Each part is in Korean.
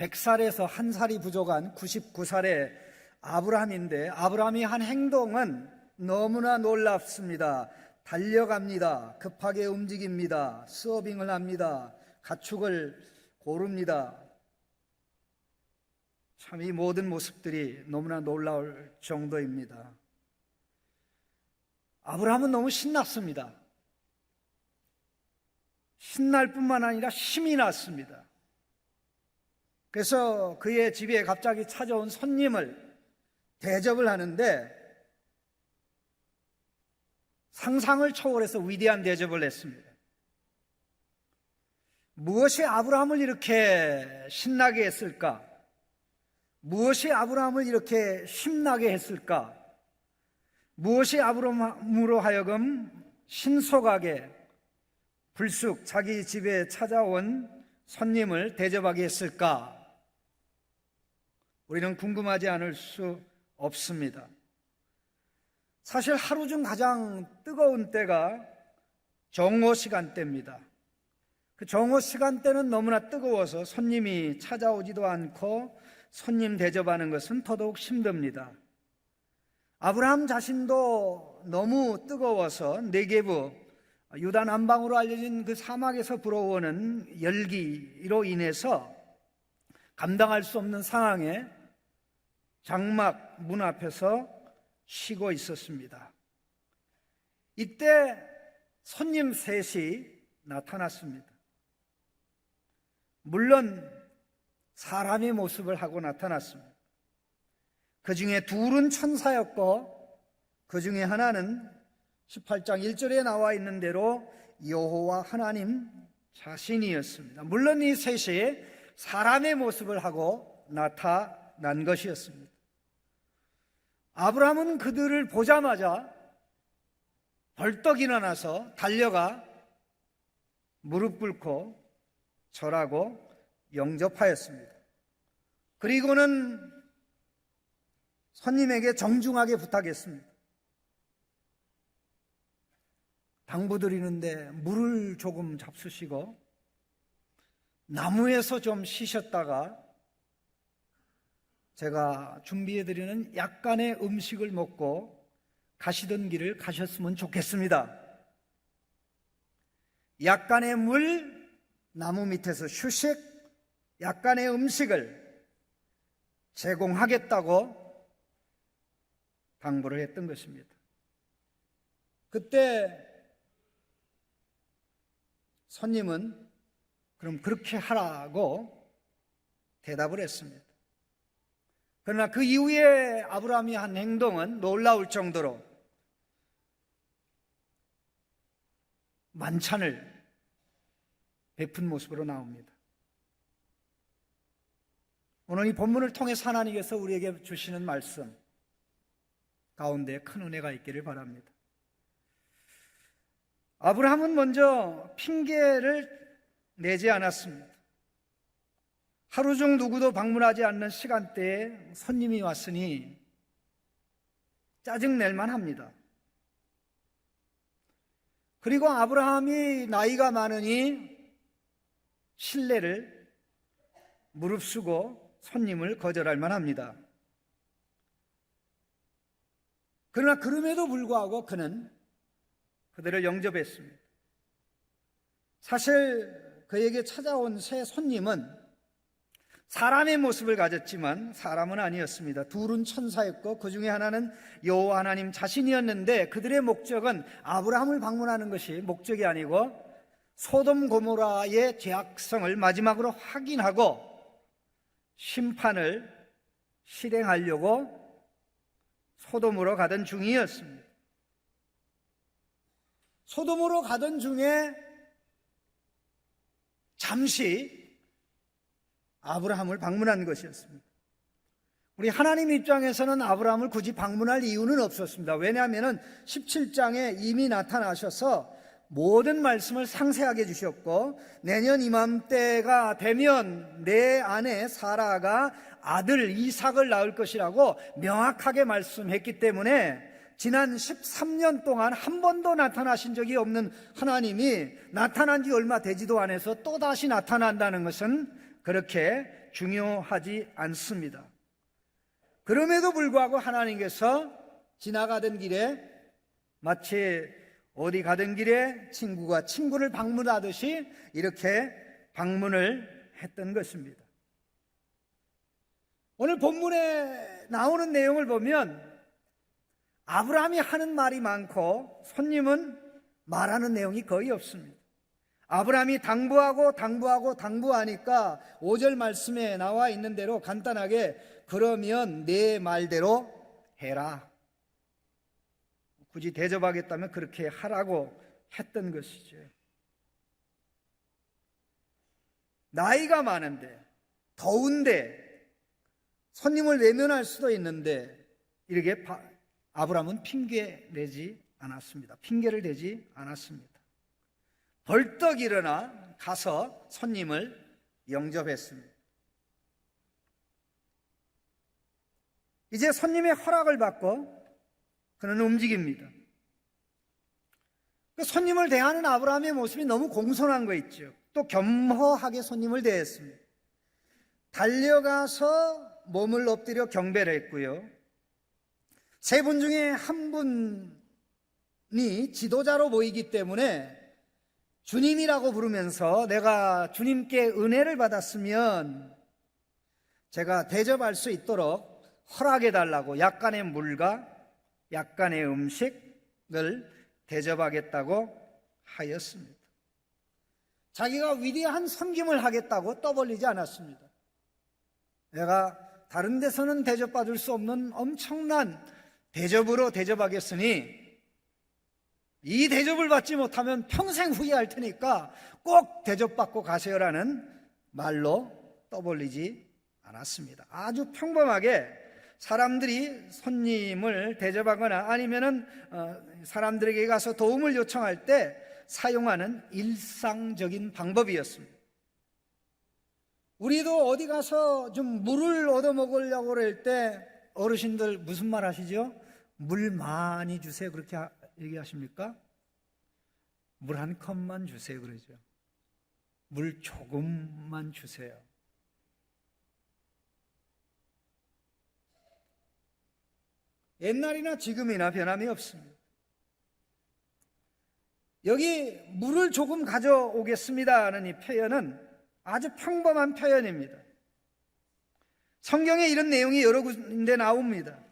100살에서 한 살이 부족한 99살의 아브라함인데, 아브라함이 한 행동은 너무나 놀랍습니다. 달려갑니다. 급하게 움직입니다. 서빙을 합니다. 가축을 고릅니다. 참 이 모든 모습들이 너무나 놀라울 정도입니다. 아브라함은 너무 신났습니다. 신날 뿐만 아니라 힘이 났습니다. 그래서 그의 집에 갑자기 찾아온 손님을 대접을 하는데 상상을 초월해서 위대한 대접을 했습니다. 무엇이 아브라함을 이렇게 신나게 했을까? 무엇이 아브라함을 이렇게 힘나게 했을까? 무엇이 아브라함으로 하여금 신속하게 불쑥 자기 집에 찾아온 손님을 대접하게 했을까? 우리는 궁금하지 않을 수 없습니다. 사실 하루 중 가장 뜨거운 때가 정오 시간대입니다. 그 정오 시간대는 너무나 뜨거워서 손님이 찾아오지도 않고 손님 대접하는 것은 더더욱 힘듭니다. 아브라함 자신도 너무 뜨거워서 네게브, 유다 남방으로 알려진 그 사막에서 불어오는 열기로 인해서 감당할 수 없는 상황에 장막 문 앞에서 쉬고 있었습니다. 이때 손님 셋이 나타났습니다. 물론 사람의 모습을 하고 나타났습니다. 그 중에 둘은 천사였고 그 중에 하나는 18장 1절에 나와 있는 대로 여호와 하나님 자신이었습니다. 물론 이 셋이 사람의 모습을 하고 나타난 것이었습니다. 아브라함은 그들을 보자마자 벌떡 일어나서 달려가 무릎 꿇고 절하고 영접하였습니다. 그리고는 손님에게 정중하게 부탁했습니다. 당부드리는데 물을 조금 잡수시고 나무에서 좀 쉬셨다가 제가 준비해드리는 약간의 음식을 먹고 가시던 길을 가셨으면 좋겠습니다. 약간의 물, 나무 밑에서 휴식, 약간의 음식을 제공하겠다고 당부를 했던 것입니다. 그때 손님은 그럼 그렇게 하라고 대답을 했습니다. 그러나 그 이후에 아브라함이 한 행동은 놀라울 정도로 만찬을 베푼 모습으로 나옵니다. 오늘 이 본문을 통해서 하나님께서 우리에게 주시는 말씀 가운데 큰 은혜가 있기를 바랍니다. 아브라함은 먼저 핑계를 내지 않았습니다. 하루 중 누구도 방문하지 않는 시간대에 손님이 왔으니 짜증낼만 합니다. 그리고 아브라함이 나이가 많으니 신뢰를 무릅쓰고 손님을 거절할 만합니다. 그러나 그럼에도 불구하고 그는 그들을 영접했습니다. 사실 그에게 찾아온 새 손님은 사람의 모습을 가졌지만 사람은 아니었습니다. 둘은 천사였고 그 중에 하나는 여호와 하나님 자신이었는데 그들의 목적은 아브라함을 방문하는 것이 목적이 아니고 소돔 고모라의 죄악성을 마지막으로 확인하고 심판을 실행하려고 소돔으로 가던 중이었습니다. 소돔으로 가던 중에 잠시 아브라함을 방문한 것이었습니다. 우리 하나님 입장에서는 아브라함을 굳이 방문할 이유는 없었습니다. 왜냐하면 17장에 이미 나타나셔서 모든 말씀을 상세하게 주셨고 내년 이맘때가 되면 내 아내 사라가 아들 이삭을 낳을 것이라고 명확하게 말씀했기 때문에 지난 13년 동안 한 번도 나타나신 적이 없는 하나님이 나타난 지 얼마 되지도 않아서 또다시 나타난다는 것은 그렇게 중요하지 않습니다. 그럼에도 불구하고 하나님께서 지나가던 길에 마치 어디 가던 길에 친구가 친구를 방문하듯이 이렇게 방문을 했던 것입니다. 오늘 본문에 나오는 내용을 보면 아브라함이 하는 말이 많고 손님은 말하는 내용이 거의 없습니다. 아브라함이 당부하니까 5절 말씀에 나와 있는 대로 간단하게 그러면 내 말대로 해라. 굳이 대접하겠다면 그렇게 하라고 했던 것이죠. 나이가 많은데 더운데 손님을 외면할 수도 있는데 이렇게 아브라함은 핑계를 대지 않았습니다. 벌떡 일어나 가서 손님을 영접했습니다. 이제 손님의 허락을 받고 그는 움직입니다. 그 손님을 대하는 아브라함의 모습이 너무 공손한 거 있죠. 또 겸허하게 손님을 대했습니다. 달려가서 몸을 엎드려 경배를 했고요. 세 분 중에 한 분이 지도자로 보이기 때문에 주님이라고 부르면서 내가 주님께 은혜를 받았으면 제가 대접할 수 있도록 허락해달라고 약간의 물과 약간의 음식을 대접하겠다고 하였습니다. 자기가 위대한 섬김을 하겠다고 떠벌리지 않았습니다. 내가 다른 데서는 대접받을 수 없는 엄청난 대접으로 대접하겠으니 이 대접을 받지 못하면 평생 후회할 테니까 꼭 대접받고 가세요라는 말로 떠벌리지 않았습니다. 아주 평범하게 사람들이 손님을 대접하거나 아니면은 사람들에게 가서 도움을 요청할 때 사용하는 일상적인 방법이었습니다. 우리도 어디 가서 좀 물을 얻어 먹으려고 그럴 때 어르신들 무슨 말 하시죠? 물 많이 주세요. 그렇게 얘기하십니까? 물 한 컵만 주세요. 그러죠. 물 조금만 주세요. 옛날이나 지금이나 변함이 없습니다. 여기 물을 조금 가져오겠습니다는 이 표현은 아주 평범한 표현입니다. 성경에 이런 내용이 여러 군데 나옵니다.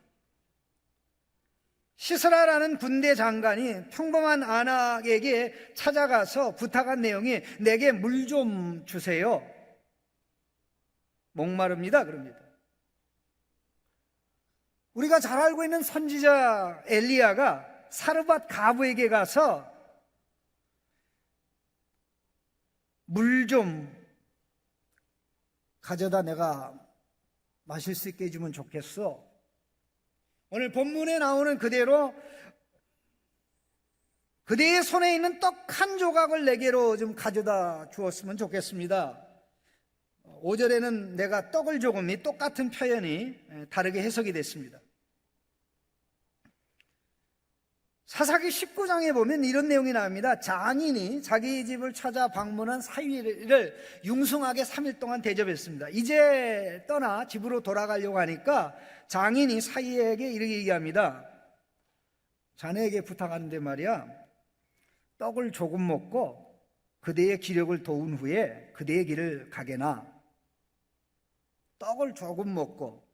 시스라라는 군대 장관이 평범한 아낙에게 찾아가서 부탁한 내용이 내게 물 좀 주세요. 목마릅니다. 그럽니다. 우리가 잘 알고 있는 선지자 엘리야가 사르밧 가부에게 가서 물 좀 가져다 내가 마실 수 있게 해주면 좋겠어. 오늘 본문에 나오는 그대로 그대의 손에 있는 떡 한 조각을 내게로 좀 가져다 주었으면 좋겠습니다. 5절에는 내가 떡을 조금이 똑같은 표현이 다르게 해석이 됐습니다. 사사기 19장에 보면 이런 내용이 나옵니다. 장인이 자기 집을 찾아 방문한 사위를 융숭하게 3일 동안 대접했습니다. 이제 떠나 집으로 돌아가려고 하니까 장인이 사위에게 이렇게 얘기합니다. 자네에게 부탁하는데 말이야, 떡을 조금 먹고 그대의 기력을 도운 후에 그대의 길을 가게나. 떡을 조금 먹고.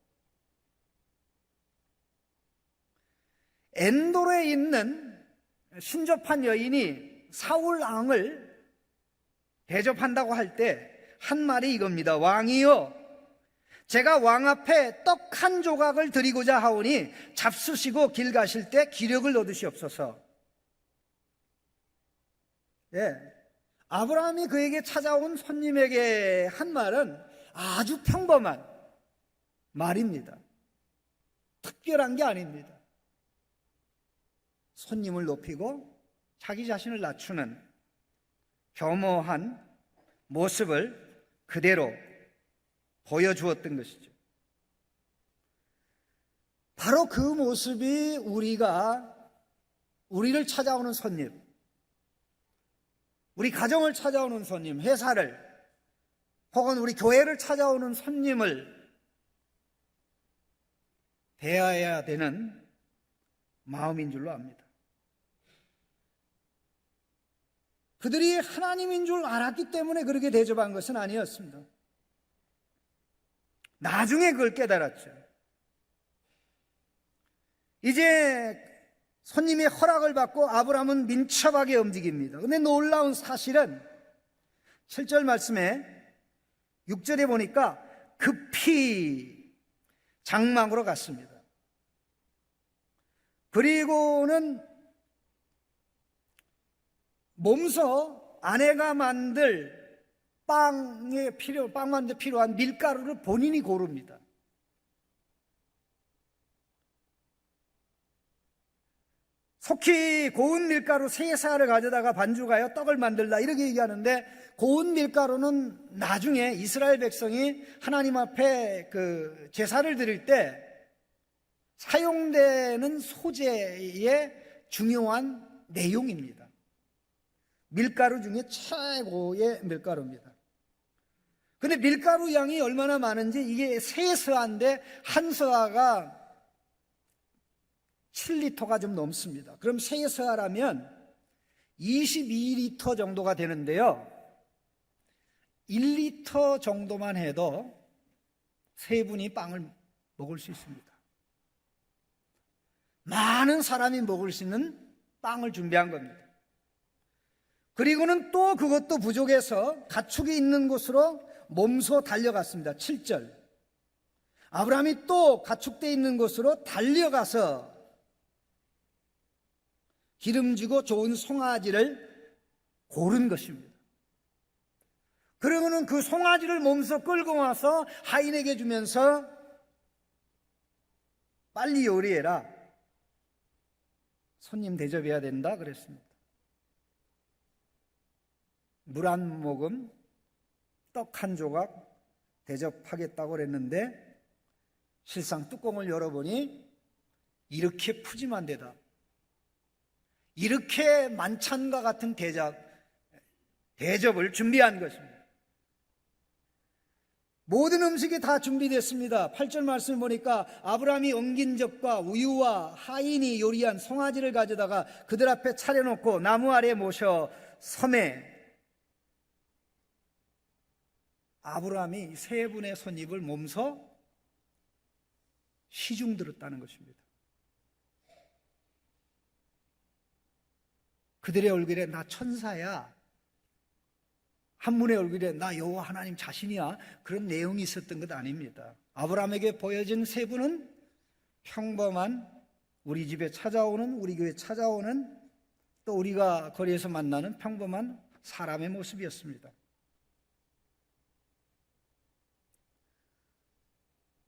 엔돌에 있는 신접한 여인이 사울 왕을 대접한다고 할 때 한 말이 이겁니다. 왕이여, 제가 왕 앞에 떡 한 조각을 드리고자 하오니 잡수시고 길 가실 때 기력을 얻으시옵소서. 아브라함이 그에게 찾아온 손님에게 한 말은 아주 평범한 말입니다. 특별한 게 아닙니다. 손님을 높이고 자기 자신을 낮추는 겸허한 모습을 그대로 보여주었던 것이죠. 바로 그 모습이 우리를 찾아오는 손님, 우리 가정을 찾아오는 손님, 회사를, 혹은 우리 교회를 찾아오는 손님을 대해야 되는 마음인 줄로 압니다. 그들이 하나님인 줄 알았기 때문에 그렇게 대접한 것은 아니었습니다. 나중에 그걸 깨달았죠. 이제 손님의 허락을 받고 아브라함은 민첩하게 움직입니다. 그런데 놀라운 사실은 7절 말씀에 6절에 보니까 급히 장막으로 갔습니다. 그리고는 몸소 아내가 만들 빵 만들 필요한 밀가루를 본인이 고릅니다. 속히 고운 밀가루 3사를 가져다가 반죽하여 떡을 만들라 이렇게 얘기하는데, 고운 밀가루는 나중에 이스라엘 백성이 하나님 앞에 그 제사를 드릴 때 사용되는 소재의 중요한 내용입니다. 밀가루 중에 최고의 밀가루입니다. 근데 밀가루 양이 얼마나 많은지, 이게 3서아인데 한 서아가 7리터가 좀 넘습니다. 그럼 3서아라면 22리터 정도가 되는데요, 1리터 정도만 해도 3분이 빵을 먹을 수 있습니다. 많은 사람이 먹을 수 있는 빵을 준비한 겁니다. 그리고는 또 그것도 부족해서 가축이 있는 곳으로 몸소 달려갔습니다. 7절. 아브라함이 또 가축대 있는 곳으로 달려가서 기름지고 좋은 송아지를 고른 것입니다. 그러고는 그 송아지를 몸소 끌고 와서 하인에게 주면서 빨리 요리해라, 손님 대접해야 된다 그랬습니다. 물 한 모금, 떡 한 조각 대접하겠다고 그랬는데, 실상 뚜껑을 열어보니 이렇게 푸짐한 데다, 이렇게 만찬과 같은 대접을 준비한 것입니다. 모든 음식이 다 준비됐습니다. 8절 말씀을 보니까 아브라함이 엉긴 젖과 우유와 하인이 요리한 송아지를 가져다가 그들 앞에 차려놓고 나무 아래 모셔 섬에 아브라함이 3분의 손님을 몸소 시중 들었다는 것입니다. 그들의 얼굴에 나 천사야, 한 분의 얼굴에 나 여호와 하나님 자신이야, 그런 내용이 있었던 것 아닙니다. 아브라함에게 보여진 3분은 평범한, 우리 집에 찾아오는, 우리 교회에 찾아오는, 또 우리가 거리에서 만나는 평범한 사람의 모습이었습니다.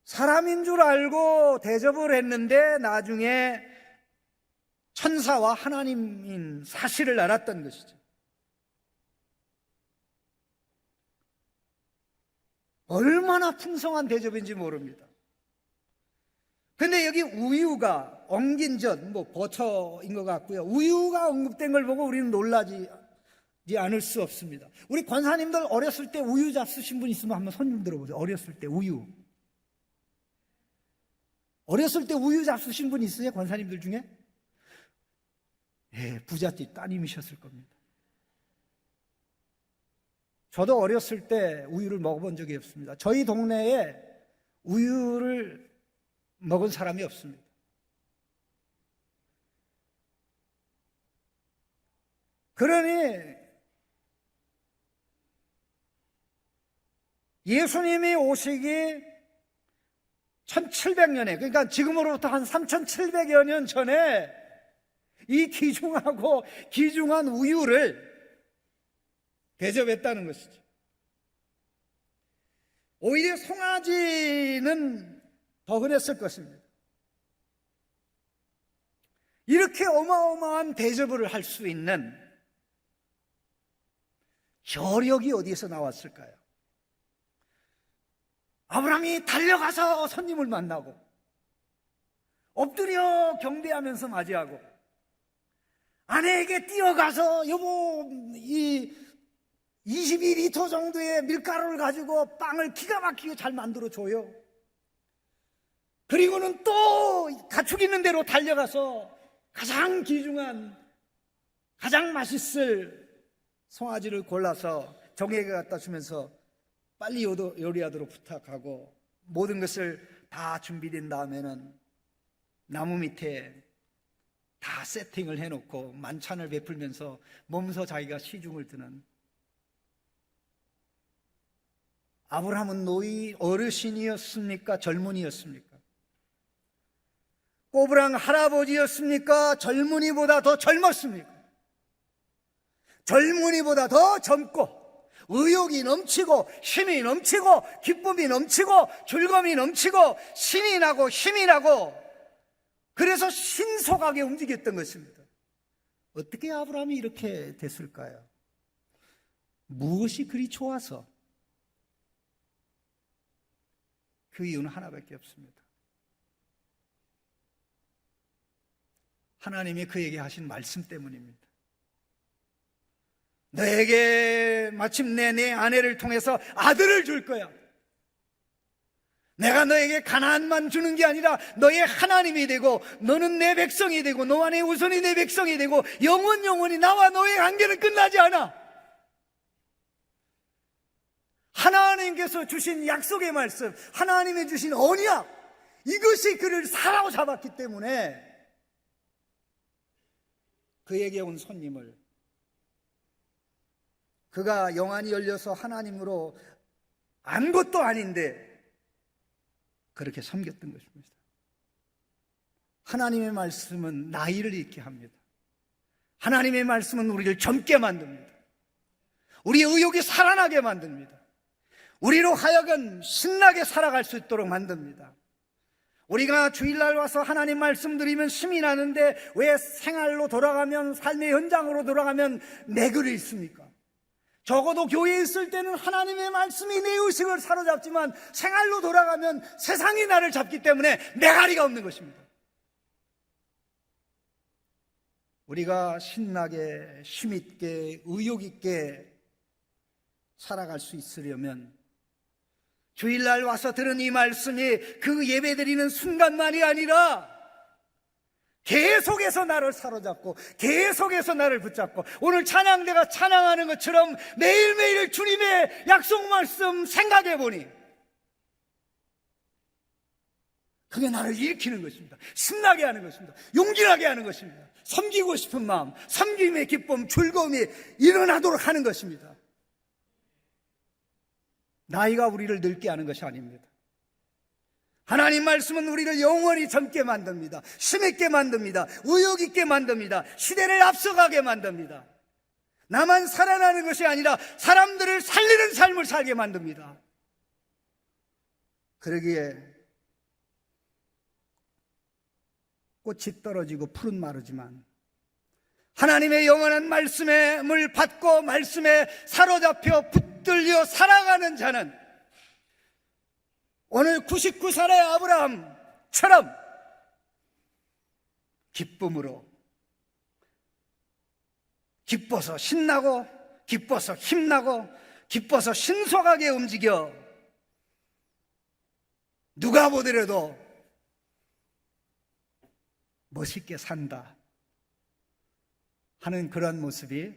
사람인 줄 알고 대접을 했는데 나중에 천사와 하나님인 사실을 알았던 것이죠. 얼마나 풍성한 대접인지 모릅니다. 근데 여기 우유가, 엉긴 젖, 버터인 것 같고요, 우유가 언급된 걸 보고 우리는 놀라지 않을 수 없습니다. 우리 권사님들 어렸을 때 우유 잡수신 분 있으면 한번 손 좀 들어보세요. 어렸을 때 우유. 어렸을 때 우유 잡수신 분 있으세요? 권사님들 중에? 예, 부잣집 따님이셨을 겁니다. 저도 어렸을 때 우유를 먹어본 적이 없습니다. 저희 동네에 우유를 먹은 사람이 없습니다. 그러니 예수님이 오시기 1700년에, 그러니까 지금으로부터 한 3700여 년 전에 이 귀중하고 귀중한 우유를 대접했다는 것이죠. 오히려 송아지는 더 흔했을 것입니다. 이렇게 어마어마한 대접을 할 수 있는 저력이 어디에서 나왔을까요? 아브라함이 달려가서 손님을 만나고 엎드려 경배하면서 맞이하고, 아내에게 뛰어가서 여보, 이 22리터 정도의 밀가루를 가지고 빵을 기가 막히게 잘 만들어줘요. 그리고는 또 가축 있는 대로 달려가서 가장 귀중한, 가장 맛있을 송아지를 골라서 정에게 갖다 주면서 빨리 요리하도록 부탁하고, 모든 것을 다 준비된 다음에는 나무 밑에 다 세팅을 해놓고 만찬을 베풀면서 몸소 자기가 시중을 드는, 아브라함은 노이 어르신이었습니까? 젊은이였습니까? 꼬부랑 할아버지였습니까? 젊은이보다 더 젊었습니까? 젊은이보다 더 젊고 의욕이 넘치고 힘이 넘치고 기쁨이 넘치고 즐거움이 넘치고 신이 나고 힘이 나고, 그래서 신속하게 움직였던 것입니다. 어떻게 아브라함이 이렇게 됐을까요? 무엇이 그리 좋아서? 그 이유는 하나밖에 없습니다. 하나님이 그에게 하신 말씀 때문입니다. 너에게 마침내 내 아내를 통해서 아들을 줄 거야. 내가 너에게 가나안만 주는 게 아니라 너의 하나님이 되고, 너는 내 백성이 되고, 너 안에 우선이 내 백성이 되고, 영원히 나와 너의 관계는 끝나지 않아. 하나님께서 주신 약속의 말씀, 하나님이 주신 언약, 이것이 그를 사로잡았기 때문에 그에게 온 손님을 그가 영안이 열려서 하나님으로 안 것도 아닌데 그렇게 섬겼던 것입니다. 하나님의 말씀은 나이를 잃게 합니다. 하나님의 말씀은 우리를 젊게 만듭니다. 우리의 의욕이 살아나게 만듭니다. 우리로 하여금 신나게 살아갈 수 있도록 만듭니다. 우리가 주일날 와서 하나님 말씀 드리면 힘이 나는데 왜 생활로 돌아가면, 삶의 현장으로 돌아가면 내글을 있습니까? 적어도 교회에 있을 때는 하나님의 말씀이 내 의식을 사로잡지만 생활로 돌아가면 세상이 나를 잡기 때문에 메가리가 없는 것입니다. 우리가 신나게, 힘있게, 의욕있게 살아갈 수 있으려면 주일날 와서 들은 이 말씀이 그 예배드리는 순간만이 아니라 계속해서 나를 사로잡고 계속해서 나를 붙잡고, 오늘 찬양대가 찬양하는 것처럼 매일매일 주님의 약속 말씀 생각해 보니 그게 나를 일으키는 것입니다. 신나게 하는 것입니다. 용기나게 하는 것입니다. 섬기고 싶은 마음, 섬김의 기쁨, 즐거움이 일어나도록 하는 것입니다. 나이가 우리를 늙게 하는 것이 아닙니다. 하나님 말씀은 우리를 영원히 젊게 만듭니다. 힘있게 만듭니다. 의욕 있게 만듭니다. 시대를 앞서가게 만듭니다. 나만 살아나는 것이 아니라 사람들을 살리는 삶을 살게 만듭니다. 그러기에 꽃이 떨어지고 풀은 마르지만 하나님의 영원한 말씀을 받고 말씀에 사로잡혀 붙들려 살아가는 자는 오늘 99살의 아브라함처럼 기쁨으로, 기뻐서 신나고, 기뻐서 힘나고, 기뻐서 신속하게 움직여 누가 보더라도 멋있게 산다 하는 그런 모습이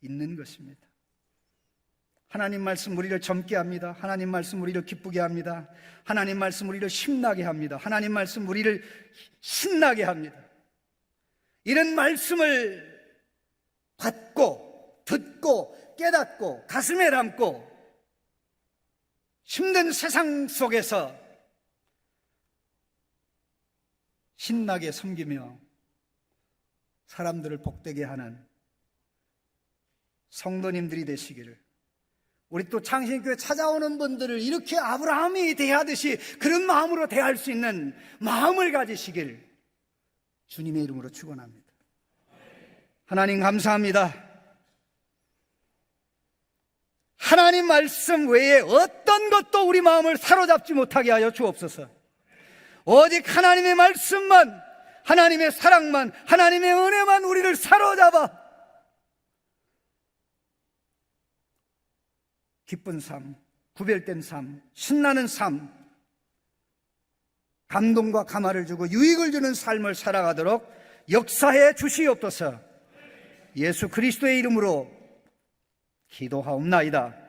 있는 것입니다. 하나님 말씀 우리를 젊게 합니다. 하나님 말씀 우리를 기쁘게 합니다. 하나님 말씀 우리를 힘나게 합니다. 하나님 말씀 우리를 신나게 합니다. 이런 말씀을 받고 듣고 깨닫고 가슴에 담고 힘든 세상 속에서 신나게 섬기며 사람들을 복되게 하는 성도님들이 되시기를, 우리 또 창신교회 찾아오는 분들을 이렇게 아브라함이 대하듯이 그런 마음으로 대할 수 있는 마음을 가지시길 주님의 이름으로 축원합니다. 하나님 감사합니다. 하나님 말씀 외에 어떤 것도 우리 마음을 사로잡지 못하게 하여 주옵소서. 오직 하나님의 말씀만, 하나님의 사랑만, 하나님의 은혜만 우리를 사로잡아 기쁜 삶, 구별된 삶, 신나는 삶, 감동과 감화를 주고 유익을 주는 삶을 살아가도록 역사해 주시옵소서. 예수 그리스도의 이름으로 기도하옵나이다.